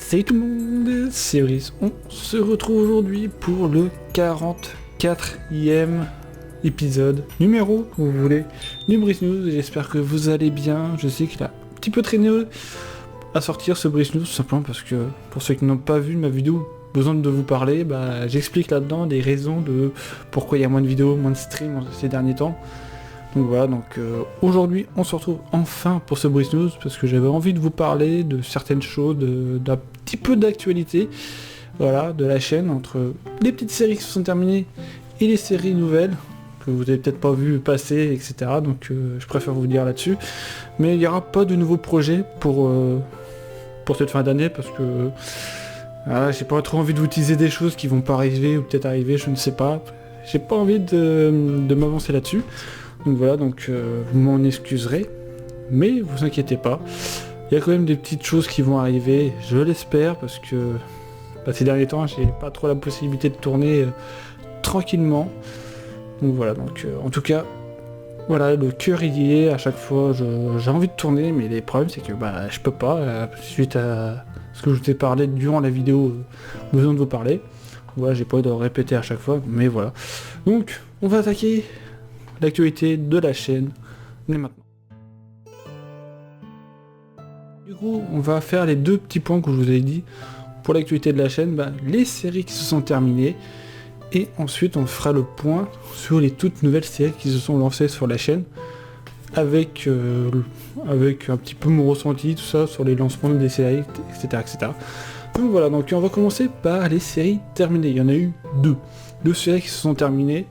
Salut tout le monde, c'est Brice. On se retrouve aujourd'hui pour le 44e épisode, numéro, vous voulez, du Brice News. J'espère que vous allez bien. Je sais qu'il a un petit peu traîné à sortir ce Brice News, tout simplement parce que, pour ceux qui n'ont pas vu ma vidéo, besoin de vous parler, j'explique là-dedans des raisons de pourquoi il y a moins de vidéos, moins de streams ces derniers temps. Donc voilà, aujourd'hui on se retrouve enfin pour ce Brice News parce que j'avais envie de vous parler de certaines choses, d'un petit peu d'actualité, voilà, de la chaîne, entre les petites séries qui se sont terminées et les séries nouvelles que vous avez peut-être pas vu passer, etc. Donc je préfère vous dire là-dessus. Mais il n'y aura pas de nouveaux projets pour cette fin d'année parce que j'ai pas trop envie de vous teaser des choses qui vont pas arriver ou peut-être arriver, je ne sais pas. J'ai pas envie de m'avancer là-dessus. Donc voilà, vous m'en excuserez, mais vous inquiétez pas, il y a quand même des petites choses qui vont arriver, je l'espère, parce que ces derniers temps, j'ai pas trop la possibilité de tourner tranquillement. Donc voilà, en tout cas, voilà, le cœur y est, à chaque fois, j'ai envie de tourner, mais les problèmes, c'est que je peux pas, suite à ce que je vous ai parlé durant la vidéo, besoin de vous parler. Voilà, j'ai pas envie de le répéter à chaque fois, mais voilà. Donc, on va attaquer l'actualité de la chaîne, mais maintenant. Du coup, on va faire les deux petits points que je vous ai dit pour l'actualité de la chaîne, les séries qui se sont terminées, et ensuite on fera le point sur les toutes nouvelles séries qui se sont lancées sur la chaîne, avec un petit peu mon ressenti, tout ça, sur les lancements des séries, etc. Donc voilà, on va commencer par les séries terminées. Il y en a eu deux séries qui se sont terminées.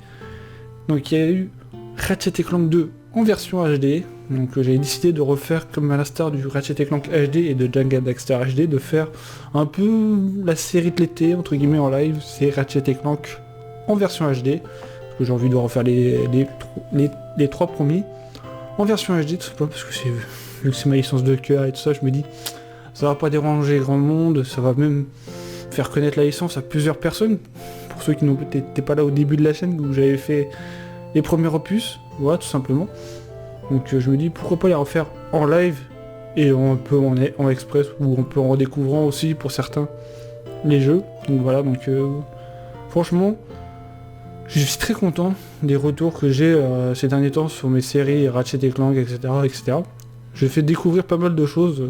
Donc il y a eu Ratchet & Clank 2 en version HD, donc j'avais décidé de refaire comme à l'instar du Ratchet & Clank HD et de Django Daxter HD, de faire un peu la série de l'été, entre guillemets en live, c'est Ratchet & Clank en version HD, parce que j'ai envie de refaire les trois premiers en version HD, tout simplement parce que vu que c'est ma licence de cœur et tout ça, je me dis, ça va pas déranger grand monde, ça va même faire connaître la licence à plusieurs personnes, pour ceux qui n'étaient pas là au début de la chaîne, où j'avais fait les premiers opus, voilà, tout simplement. Donc je me dis pourquoi pas les refaire en live et un peu en express ou un peu en redécouvrant aussi pour certains les jeux. Donc voilà, franchement je suis très content des retours que j'ai ces derniers temps sur mes séries Ratchet & Clank, etc. J'ai fait découvrir pas mal de choses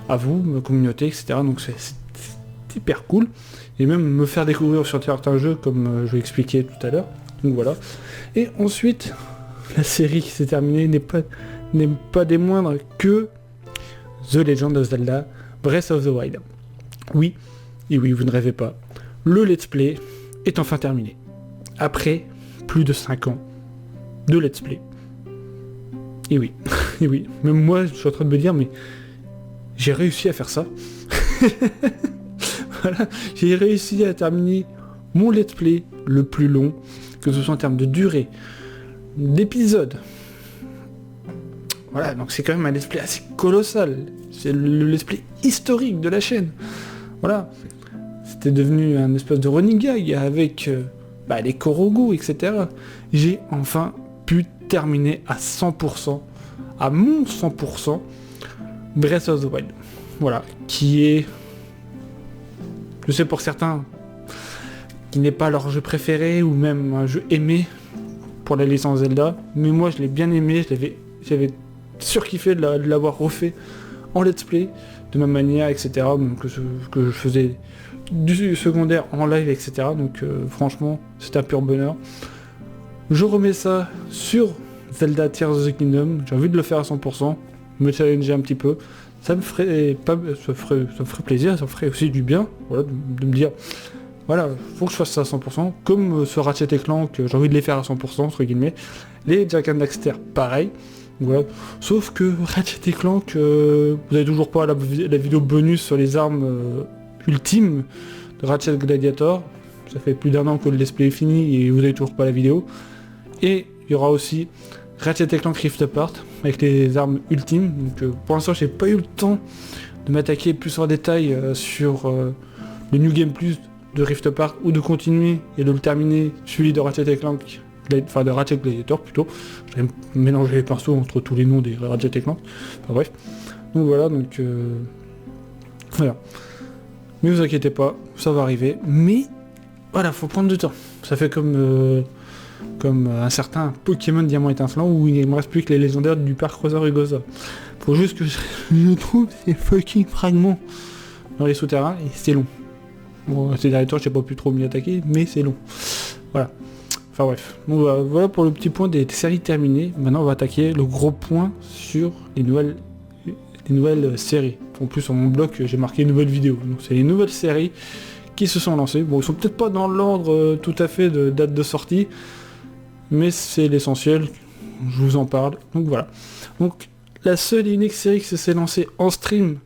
à vous, ma communauté, etc. Donc c'est hyper cool. Et même me faire découvrir sur certains jeux comme je l'ai expliqué tout à l'heure. Donc voilà. Et ensuite, la série qui s'est terminée n'est pas des moindres que The Legend of Zelda Breath of the Wild. Oui, et oui, vous ne rêvez pas. Le let's play est enfin terminé. Après plus de 5 ans de let's play. Et oui, et oui. Même moi, je suis en train de me dire, mais j'ai réussi à faire ça. Voilà, j'ai réussi à terminer mon let's play le plus long, que ce soit en termes de durée, d'épisodes. Voilà, donc c'est quand même un let's play assez colossal. C'est le let's play historique de la chaîne. Voilà. C'était devenu un espèce de running gag avec les Korogu, etc. J'ai enfin pu terminer à 100%, à mon 100%, Breath of the Wild. Voilà, qui est, je sais pour certains, qui n'est pas leur jeu préféré ou même un jeu aimé pour la licence Zelda, mais moi je l'ai bien aimé, j'avais surkiffé de l'avoir refait en let's play de ma manière, etc. Donc que je faisais du secondaire en live, etc. Donc franchement c'est un pur bonheur. Je remets ça sur Zelda Tears of the Kingdom, j'ai envie de le faire à 100%, me challenger un petit peu. Ça me ferait plaisir, ça me ferait aussi du bien, voilà, de me dire, voilà, faut que je fasse ça à 100%, comme ce Ratchet & Clank, j'ai envie de les faire à 100%, entre guillemets. Les Jack and Daxter, pareil, voilà. Sauf que Ratchet & Clank, vous avez toujours pas la vidéo bonus sur les armes ultimes de Ratchet Gladiator, ça fait plus d'1 an que le let's play est fini et vous avez toujours pas la vidéo. Et il y aura aussi Ratchet & Clank Rift Apart avec les armes ultimes. Donc pour l'instant j'ai pas eu le temps de m'attaquer plus en détail sur le New Game Plus de Rift Apart ou de continuer et de le terminer celui de Ratchet & Clank, de Ratchet Gladiator plutôt. J'ai mélangé les pinceaux entre tous les noms des Ratchet & Clank. Enfin bref. Donc voilà, voilà. Mais vous inquiétez pas, ça va arriver. Mais voilà, faut prendre du temps. Ça fait comme un certain Pokémon Diamant étincelant où il ne me reste plus que les légendaires du parc Rosa Rugosa. Faut juste que je trouve ces fucking fragments dans les souterrains et c'est long. Bon, ces derniers temps, j'ai pas pu trop m'y attaquer, mais c'est long. Voilà. Enfin bref. Donc voilà pour le petit point des séries terminées. Maintenant, on va attaquer le gros point sur les nouvelles séries. En plus, sur mon blog, j'ai marqué une nouvelle vidéo. Donc c'est les nouvelles séries qui se sont lancées. Bon, ils sont peut-être pas dans l'ordre tout à fait de date de sortie, mais c'est l'essentiel. Je vous en parle. Donc voilà. Donc la seule et unique série qui s'est lancée en stream,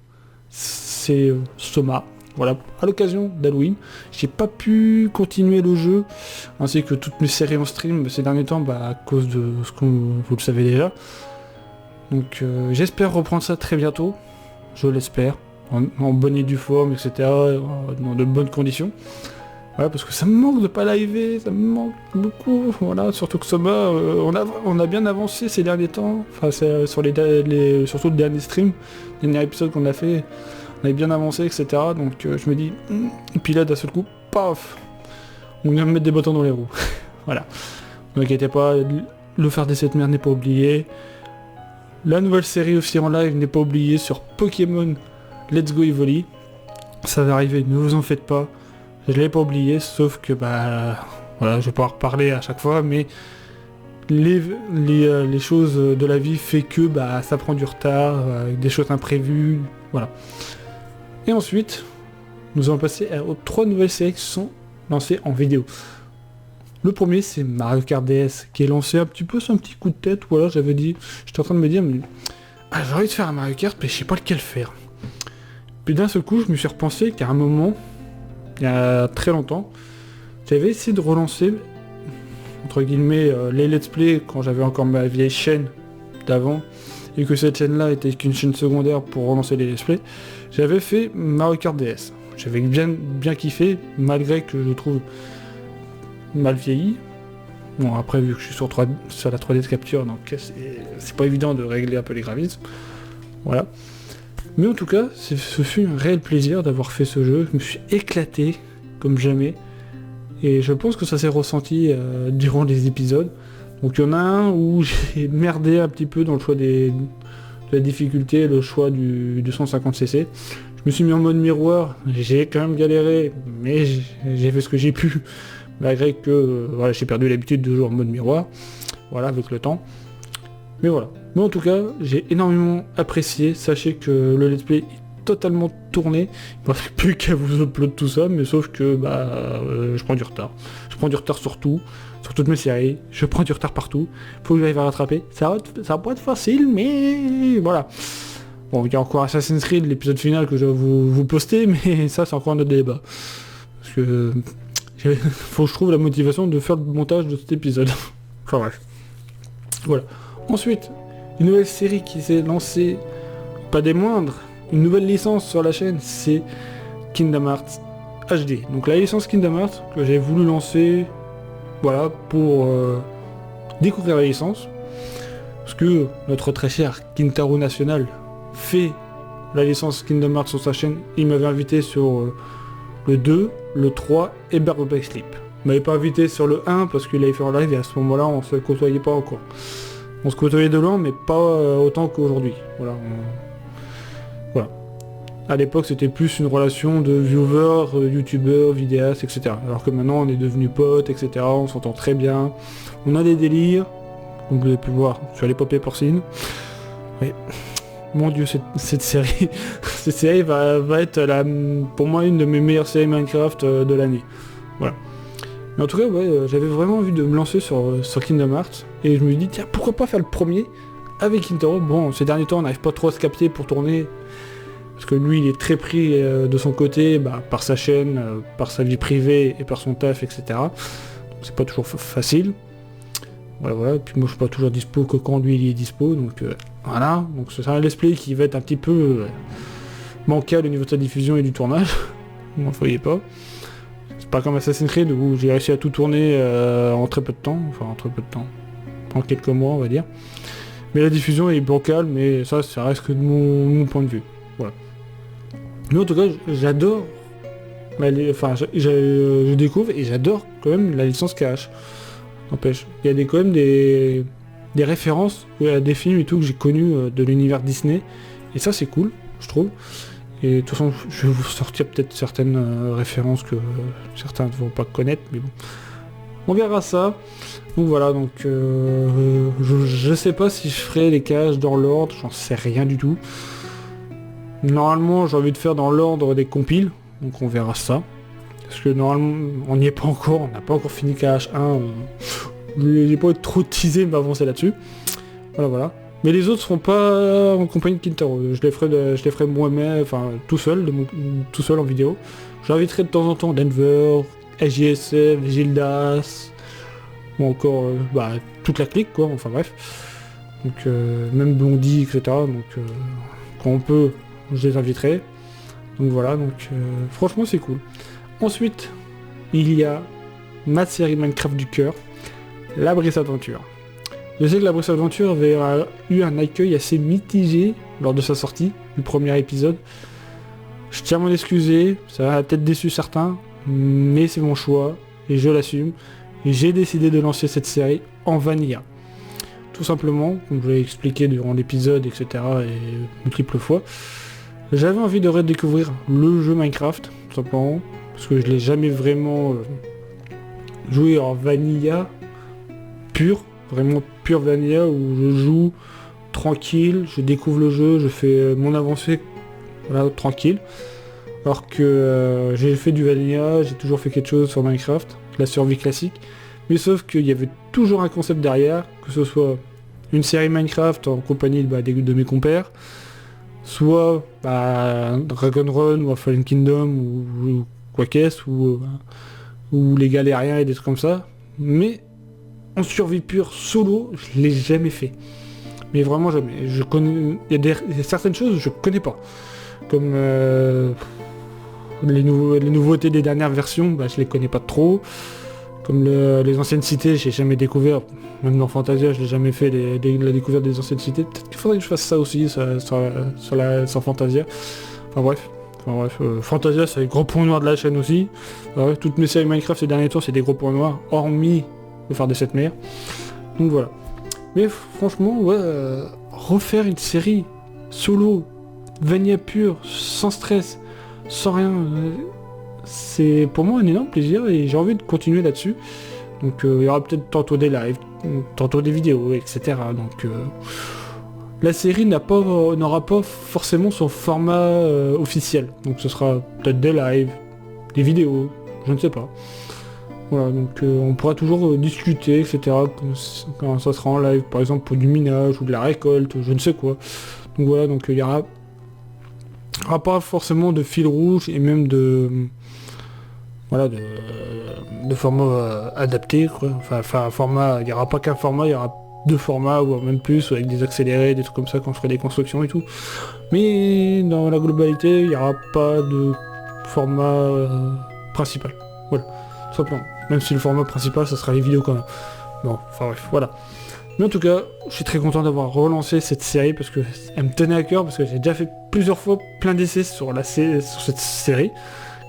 c'est Soma. Voilà, à l'occasion d'Halloween. J'ai pas pu continuer le jeu, ainsi que toutes mes séries en stream ces derniers temps, à cause de ce que vous le savez déjà. Donc j'espère reprendre ça très bientôt, je l'espère, en bonne et due forme, etc., dans de bonnes conditions. Voilà, parce que ça me manque de pas liver, ça me manque beaucoup, voilà, surtout que Soma, on a bien avancé ces derniers temps, enfin c'est, sur surtout le dernier stream, le dernier épisode qu'on a fait, on avait bien avancé, etc., donc je me dis, et puis là d'un seul coup, paf, on vient me mettre des bâtons dans les roues, voilà. Ne vous inquiétez pas, le faire des cette merde n'est pas oublié, la nouvelle série aussi en live n'est pas oubliée sur Pokémon Let's Go Evoli, ça va arriver, ne vous en faites pas. Je l'ai pas oublié, sauf que voilà, je vais pas en reparler à chaque fois, mais les choses de la vie fait que ça prend du retard, avec des choses imprévues, voilà. Et ensuite, nous allons passer aux 3 nouvelles séries qui sont lancées en vidéo. Le premier, c'est Mario Kart DS, qui est lancé un petit peu sur un petit coup de tête, voilà, j'étais en train de me dire, j'ai envie de faire un Mario Kart, mais je sais pas lequel faire. Puis d'un seul coup, je me suis repensé qu'à un moment, il y a très longtemps, j'avais essayé de relancer, entre guillemets, les let's play quand j'avais encore ma vieille chaîne d'avant, et que cette chaîne-là était qu'une chaîne secondaire pour relancer les let's play. J'avais fait Mario Kart DS. J'avais bien kiffé, malgré que je trouve mal vieilli. Bon, après, vu que je suis sur la 3D de capture, donc c'est pas évident de régler un peu les graphismes. Voilà. Mais en tout cas, ce fut un réel plaisir d'avoir fait ce jeu. Je me suis éclaté comme jamais. Et je pense que ça s'est ressenti durant les épisodes. Donc il y en a un où j'ai merdé un petit peu dans le choix de la difficulté, le choix du 150cc. Je me suis mis en mode miroir, j'ai quand même galéré, mais j'ai fait ce que j'ai pu. Malgré que voilà, j'ai perdu l'habitude de jouer en mode miroir. Voilà, avec le temps. Mais voilà. Mais en tout cas, j'ai énormément apprécié. Sachez que le let's play est totalement tourné. Il ne me reste plus qu'à vous upload tout ça, mais sauf que je prends du retard. Je prends du retard sur tout, sur toutes mes séries. Je prends du retard partout. Faut que j'arrive à rattraper. Ça va pas être facile, mais voilà. Bon, il y a encore Assassin's Creed, l'épisode final que je vais vous poster, mais ça c'est encore un autre débat. Parce que faut que je trouve la motivation de faire le montage de cet épisode. Enfin bref. Voilà. Ensuite, une nouvelle série qui s'est lancée, pas des moindres, une nouvelle licence sur la chaîne, c'est Kingdom Hearts HD. Donc la licence Kingdom Hearts que j'ai voulu lancer, voilà, pour découvrir la licence. Parce que notre très cher Kintaro National fait la licence Kingdom Hearts sur sa chaîne. Il m'avait invité sur le 2, le 3 et Birth by Sleep. Il m'avait pas invité sur le 1 parce qu'il avait fait en live et à ce moment-là on se côtoyait pas encore. On se côtoyait de loin mais pas autant qu'aujourd'hui. Voilà. Voilà. À l'époque c'était plus une relation de viewer, youtubeur, vidéaste, etc. Alors que maintenant on est devenus potes, etc. On s'entend très bien. On a des délires. Comme vous avez pu voir sur l'épopée porcine. Oui. Mon dieu, cette série, cette série va être pour moi une de mes meilleures séries Minecraft de l'année. Voilà. Mais en tout cas, ouais, j'avais vraiment envie de me lancer sur Kingdom Hearts. Et je me suis dit, tiens, pourquoi pas faire le premier avec Kintaro. Bon, ces derniers temps, on n'arrive pas trop à se capter pour tourner. Parce que lui, il est très pris de son côté, par sa chaîne, par sa vie privée et par son taf, etc. Donc c'est pas toujours facile. Voilà, et puis moi je suis pas toujours dispo que quand lui il est dispo, donc voilà, donc c'est un let's play qui va être un petit peu bancal au niveau de sa diffusion et du tournage, n'en voyez pas. C'est pas comme Assassin's Creed où j'ai réussi à tout tourner en très peu de temps, en quelques mois on va dire. Mais la diffusion est bancale, mais ça reste que de mon point de vue, voilà. Mais en tout cas, j'adore enfin, je découvre et j'adore quand même la licence KH. N'empêche, il y a quand même des références à des films et tout que j'ai connus de l'univers Disney. Et ça, c'est cool, je trouve. Et de toute façon, je vais vous sortir peut-être certaines références que certains ne vont pas connaître, mais bon. On verra ça. Donc voilà, donc je sais pas si je ferai les cages dans l'ordre, j'en sais rien du tout. Normalement, j'ai envie de faire dans l'ordre des compiles, donc on verra ça. Parce que normalement, on n'y est pas encore, on n'a pas encore fini KH1. J'ai pas trop teasé, mais avancer là-dessus. Voilà. Mais les autres seront pas en compagnie de Kintaro. Je les ferai moi-même, enfin tout seul en vidéo. J'inviterai de temps en temps Denver, SJSF, Gildas, ou encore toute la clique quoi, enfin bref. Donc même Blondie, etc. Donc quand on peut, je les inviterai. Donc voilà, donc franchement c'est cool. Ensuite, il y a ma série Minecraft du cœur, La Brice Adventure. Je sais que La Brice Adventure avait eu un accueil assez mitigé lors de sa sortie, du premier épisode. Je tiens à m'en excuser, ça a peut-être déçu certains, mais c'est mon choix, et je l'assume. Et j'ai décidé de lancer cette série en vanilla. Tout simplement, comme je l'ai expliqué durant l'épisode, etc. et multiples fois, j'avais envie de redécouvrir le jeu Minecraft, tout simplement, parce que je l'ai jamais vraiment joué en vanilla pur, vraiment pur vanilla, où je joue tranquille, je découvre le jeu, je fais mon avancée, voilà, tranquille. Alors que j'ai fait du vanilla, j'ai toujours fait quelque chose sur Minecraft, la survie classique, mais sauf qu'il y avait toujours un concept derrière, que ce soit une série Minecraft en compagnie de mes compères, soit Dragon Run ou Fallen Kingdom ou quoi qu'est-ce, ou les galériens et des trucs comme ça, mais en survie pure solo, je l'ai jamais fait. Mais vraiment jamais. Il y a certaines choses que je connais pas. Comme les nouveautés des dernières versions, je les connais pas trop. Comme les anciennes cités, j'ai jamais découvert. Même dans Fantasia, je l'ai jamais fait la découverte des anciennes cités. Peut-être qu'il faudrait que je fasse ça aussi sur Fantasia. Enfin bref, Fantasia c'est le gros point noir de la chaîne aussi. Toutes mes séries Minecraft ces derniers temps c'est des gros points noirs, hormis le phare des 7 mers. Donc voilà. Mais franchement, refaire une série solo, vanilla pure, sans stress, sans rien, c'est pour moi un énorme plaisir et j'ai envie de continuer là-dessus. Donc il y aura peut-être tantôt des lives, tantôt des vidéos, etc. Donc la série n'aura pas forcément son format officiel. Donc ce sera peut-être des lives, des vidéos, je ne sais pas. Voilà, donc on pourra toujours discuter, etc. Quand ça sera en live, par exemple pour du minage ou de la récolte, je ne sais quoi. Donc voilà, donc il y aura pas forcément de fil rouge et même de format adapté, quoi. Enfin format, il n'y aura pas qu'un format, il y aura 2 formats ou même plus, avec des accélérés, des trucs comme ça quand je ferai des constructions et tout. Mais dans la globalité, il n'y aura pas de format principal. Voilà, tout simplement. Même si le format principal, ça sera les vidéos quand même. Bon, enfin bref, voilà. Mais en tout cas, je suis très content d'avoir relancé cette série parce que elle me tenait à cœur, parce que j'ai déjà fait plusieurs fois plein d'essais sur cette série.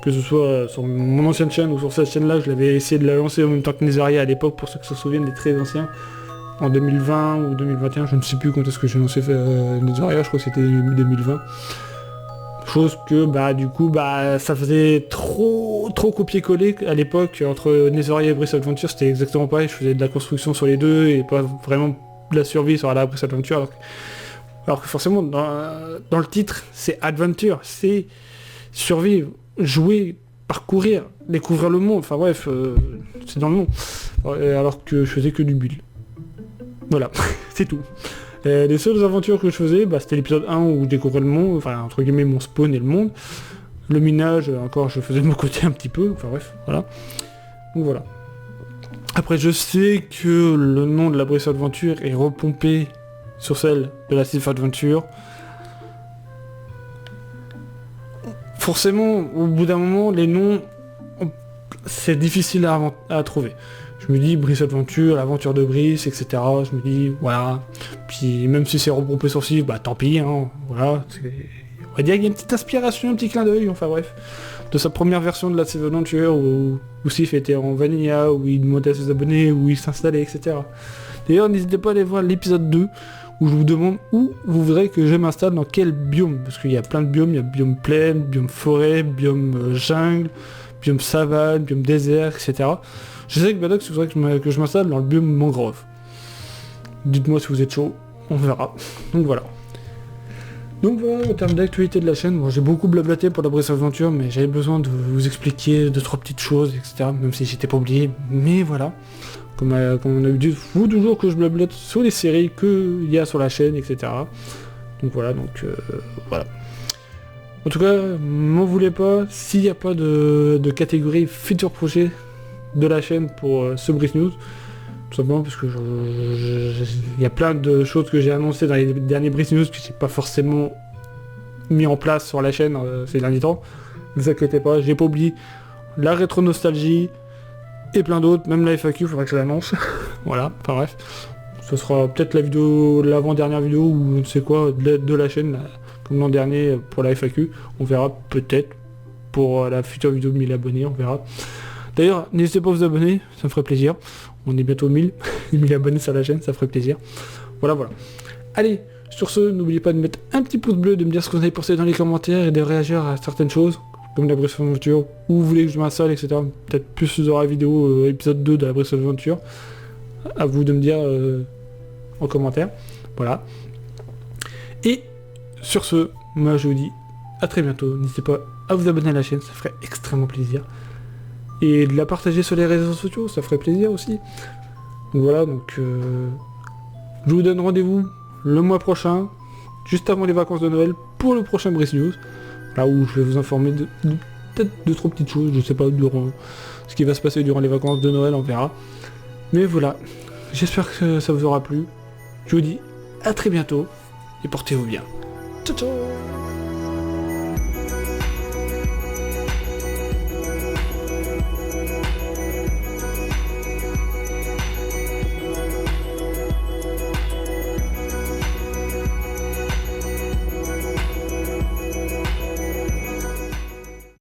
Que ce soit sur mon ancienne chaîne ou sur cette chaîne-là, je l'avais essayé de la lancer en même temps que Nezaria à l'époque, pour ceux qui se souviennent des très anciens. En 2020 ou 2021, je ne sais plus quand est-ce que j'ai lancé Nezaria, je crois que c'était 2020. Chose que du coup ça faisait trop copier-coller à l'époque entre Nezaria et Brice Adventure, c'était exactement pareil, je faisais de la construction sur les deux et pas vraiment de la survie sur la Brice Adventure, alors que forcément dans le titre c'est Adventure, c'est survivre, jouer, parcourir, découvrir le monde, enfin bref, c'est dans le nom, alors que je faisais que du build. Voilà, c'est tout. Les seules aventures que je faisais, c'était l'épisode 1 où je découvrais le monde, enfin entre guillemets mon spawn et le monde. Le minage, encore je faisais de mon côté un petit peu, enfin bref, voilà. Donc voilà. Après je sais que le nom de la Brice Adventure est repompé sur celle de la Sylph Adventure. Forcément, au bout d'un moment, les noms, c'est difficile à trouver. Je me dis Brice Adventure, l'aventure de Brice, etc. Je me dis, voilà. Puis même si c'est regroupé sur Sylph, tant pis, hein, voilà. On va dire qu'il y a une petite inspiration, un petit clin d'œil, enfin bref. de sa première version de la Save Adventure, où Sif était en vanilla, où il demandait à ses abonnés, où il s'installait, etc. D'ailleurs, n'hésitez pas à aller voir l'épisode 2, où je vous demande où vous voudrez que je m'installe, dans quel biome, parce qu'il y a plein de biomes, il y a biome plaine, biome forêt, biome jungle, biome savane, biome désert, etc. Je sais que Badox, il faudrait que je m'installe dans le biome mangrove. Dites-moi si vous êtes chaud, on verra. Donc voilà. Donc voilà, en termes d'actualité de la chaîne, bon, j'ai beaucoup blablaté pour la Breath of Adventure, mais j'avais besoin de vous expliquer 2-3 petites choses, etc. Même si j'étais pas oublié, mais voilà. Comme on a dit, faut toujours que je blablate sur les séries qu'il y a sur la chaîne, etc. Donc voilà, voilà. En tout cas, m'en voulez pas, s'il n'y a pas de catégorie futur projet de la chaîne pour ce Breath News, tout simplement parce que il y a plein de choses que j'ai annoncées dans les derniers Breath News que j'ai pas forcément mis en place sur la chaîne ces derniers temps. Ne vous inquiétez pas, j'ai pas oublié la rétro nostalgie et plein d'autres, même la FAQ, faudrait que je l'annonce. Voilà, enfin bref. Ce sera peut-être la vidéo, l'avant-dernière vidéo ou je ne sais quoi de la chaîne, là, comme l'an dernier pour la FAQ. On verra peut-être pour la future vidéo de 1000 abonnés, on verra. D'ailleurs, n'hésitez pas à vous abonner, ça me ferait plaisir. On est bientôt 1000 abonnés sur la chaîne, ça ferait plaisir. Voilà, voilà. Allez, sur ce, n'oubliez pas de mettre un petit pouce bleu, de me dire ce que vous avez pensé dans les commentaires et de réagir à certaines choses, comme la Breath of Adventure, où vous voulez que je m'installe, etc. Peut-être plus dans la vidéo épisode 2 de la Breath of Adventure. À vous de me dire en commentaire. Voilà. Et sur ce, moi je vous dis à très bientôt. N'hésitez pas à vous abonner à la chaîne, ça ferait extrêmement plaisir. Et de la partager sur les réseaux sociaux, ça ferait plaisir aussi. Donc voilà, je vous donne rendez-vous le mois prochain, juste avant les vacances de Noël, pour le prochain Breath News. Là où je vais vous informer de peut-être 2-3 petites choses, je sais pas, durant ce qui va se passer durant les vacances de Noël, on verra. Mais voilà, j'espère que ça vous aura plu. Je vous dis à très bientôt, et portez-vous bien. Ciao ciao.